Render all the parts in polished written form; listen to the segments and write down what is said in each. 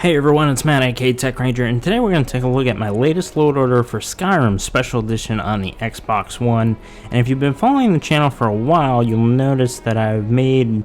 Hey everyone, it's Matt aka Tech Ranger, and today we're going to take a look at my latest load order for Skyrim Special Edition on the Xbox One. And if you've been following the channel for a while, you'll notice that I've made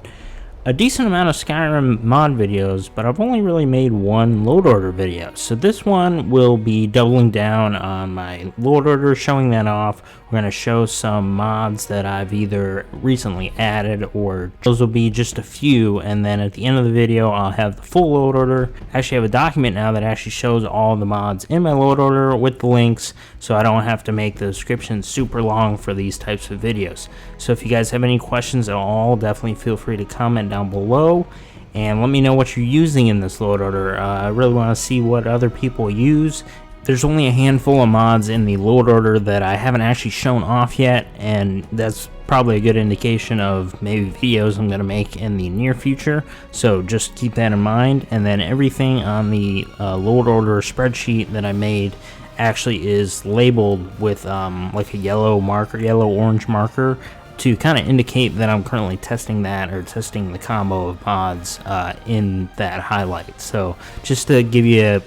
a decent amount of Skyrim mod videos, but I've only really made one load order video. So this one will be doubling down on my load order, showing that off. We're going to show some mods that I've either recently added, or those will be just a few, and then at the end of the video I'll have the full load order. I actually have a document now that actually shows all the mods in my load order with the links, so I don't have to make the description super long for these types of videos. So if you guys have any questions at all, definitely feel free to comment down below and let me know what you're using in this load order. I really want to see what other people use. There's only a handful of mods in the load order that I haven't actually shown off yet, and that's probably a good indication of maybe videos I'm going to make in the near future, so just keep that in mind. And then everything on the load order spreadsheet that I made actually is labeled with like a yellow-orange marker to kind of indicate that I'm currently testing that, or testing the combo of mods in that highlight. So just to give you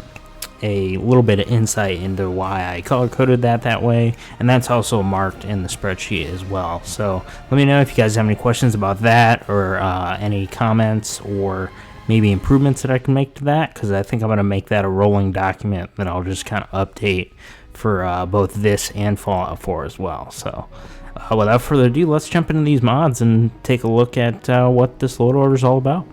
a little bit of insight into why I color-coded that way, and that's also marked in the spreadsheet as well. So let me know if you guys have any questions about that, or any comments, or maybe improvements that I can make to that, because I think I'm going to make that a rolling document that I'll just kind of update for both this and Fallout 4 as well. So without further ado, let's jump into these mods and take a look at what this load order is all about.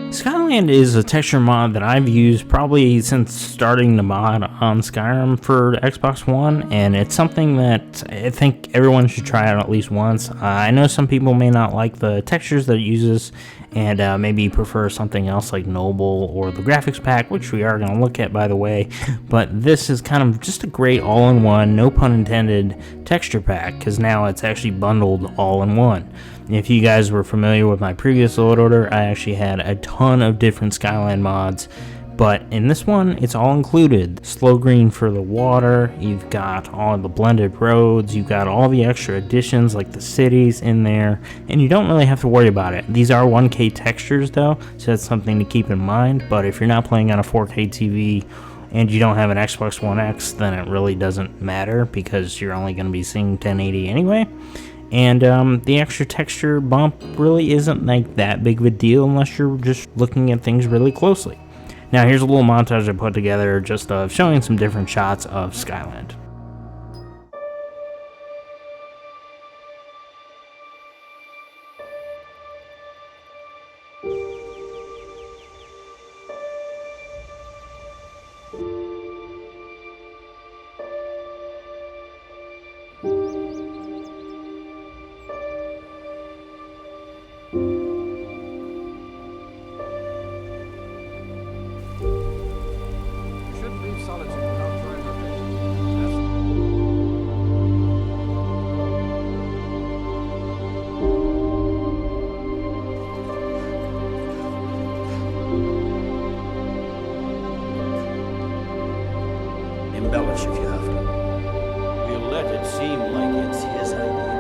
Skyland is a texture mod that I've used probably since starting the mod on Skyrim for Xbox One, and it's something that I think everyone should try out at least once. I know some people may not like the textures that it uses, and maybe prefer something else like Noble or the graphics pack, which we are going to look at, by the way. But this is kind of just a great all-in-one, no pun intended, texture pack, because now it's actually bundled all in one. If you guys were familiar with my previous load order, I actually had a ton of different Skyland mods, but in this one, it's all included. Slow green for the water, you've got all the blended roads, you've got all the extra additions like the cities in there, and you don't really have to worry about it. These are 1K textures though, so that's something to keep in mind, but if you're not playing on a 4K TV and you don't have an Xbox One X, then it really doesn't matter, because you're only going to be seeing 1080 anyway. And the extra texture bump really isn't like that big of a deal unless you're just looking at things really closely. Now here's a little montage I put together just of showing some different shots of Skyland. Embellish if you have to. We'll let it seem like it's his idea.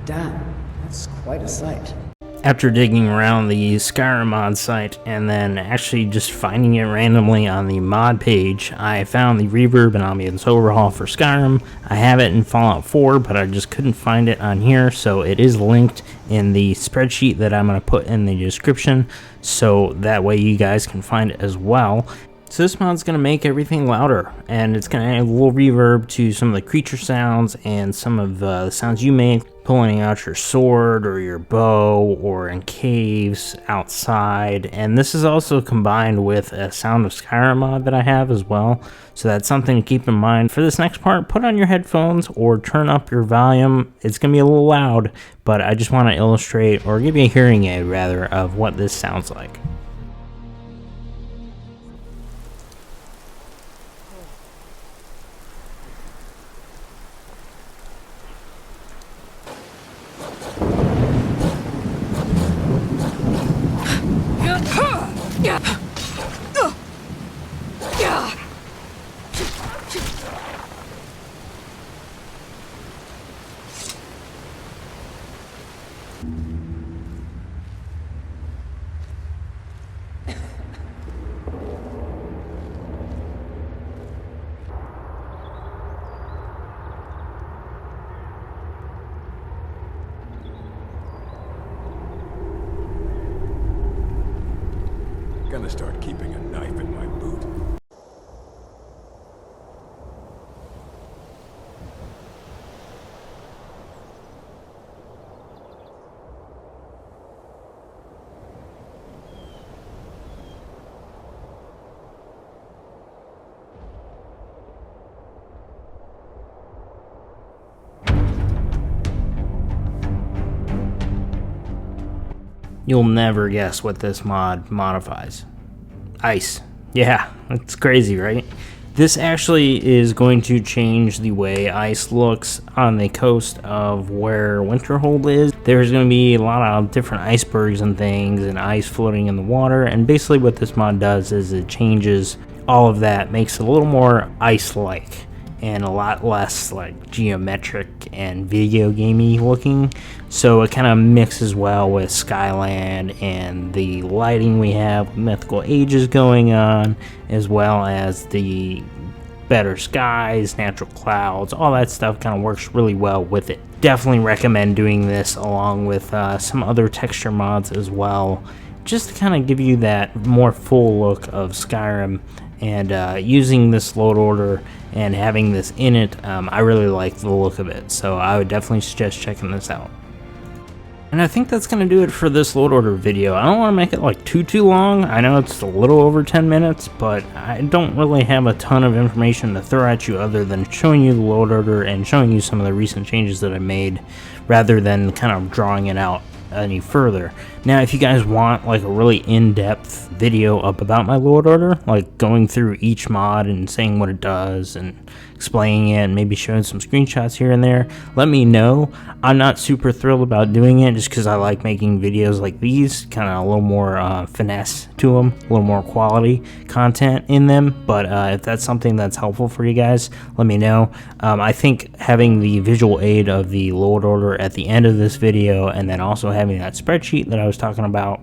Damn, that's quite a sight. After digging around the Skyrim mod site and then actually just finding it randomly on the mod page, I found the Reverb Ambience overhaul for Skyrim. I have it in Fallout 4, but I just couldn't find it on here, so it is linked in the spreadsheet that I'm going to put in the description, so that way you guys can find it as well. So this mod's going to make everything louder, and it's going to add a little reverb to some of the creature sounds and some of the sounds you make pulling out your sword or your bow or in caves outside. And this is also combined with a Sound of Skyrim mod that I have as well, so that's something to keep in mind. For this next part, put on your headphones or turn up your volume. It's going to be a little loud, but I just want to illustrate, or give you a hearing aid rather, of what this sounds like. Gonna start keeping a knife in my boot. You'll never guess what this mod modifies. Ice. Yeah, it's crazy, right? This actually is going to change the way ice looks on the coast of where Winterhold is. There's going to be a lot of different icebergs and things and ice floating in the water, and basically what this mod does is it changes all of that, makes it a little more ice-like and a lot less like geometric and video gamey looking. So it kind of mixes well with Skyland and the lighting we have with Mythical Ages going on, as well as the better skies, natural clouds, all that stuff kind of works really well with it. Definitely recommend doing this along with some other texture mods as well, just to kind of give you that more full look of Skyrim. And using this load order and having this in it, I really like the look of it, so I would definitely suggest checking this out. And I think that's going to do it for this load order video. I don't want to make it like too long. I know it's a little over 10 minutes, but I don't really have a ton of information to throw at you other than showing you the load order and showing you some of the recent changes that I made, rather than kind of drawing it out any further. Now, if you guys want like a really in-depth video up about my load order, like going through each mod and saying what it does and explaining it and maybe showing some screenshots here and there, let me know. I'm not super thrilled about doing it just because I like making videos like these, kind of a little more finesse to them, a little more quality content in them. But if that's something that's helpful for you guys, let me know. I think having the visual aid of the load order at the end of this video, and then also having that spreadsheet that I was talking about,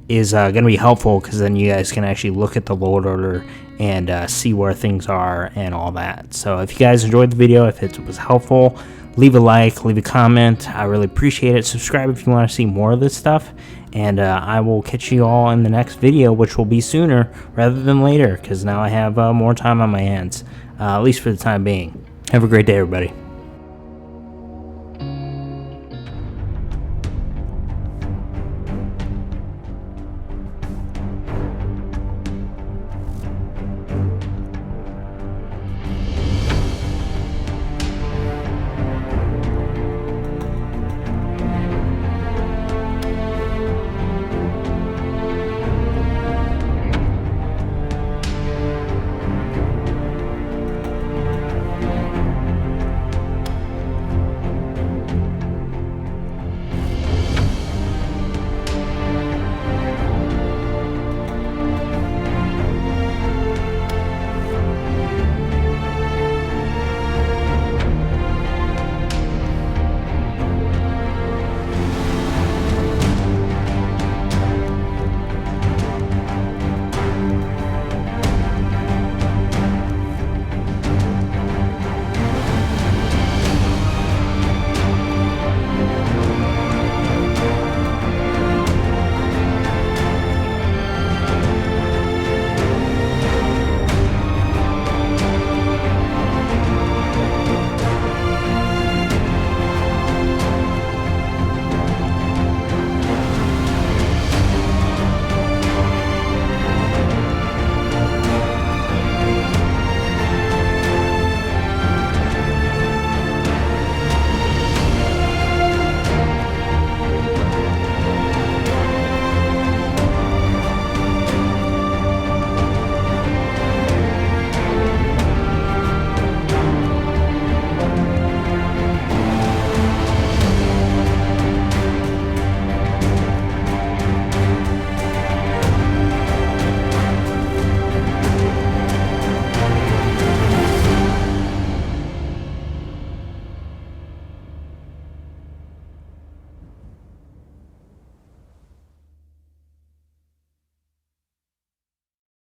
is going to be helpful, because then you guys can actually look at the load order and see where things are and all that. So if you guys enjoyed the video, if it was helpful, leave a like, leave a comment. I really appreciate it. Subscribe if you want to see more of this stuff, and I will catch you all in the next video, which will be sooner rather than later, because now I have more time on my hands, at least for the time being. Have a great day, everybody.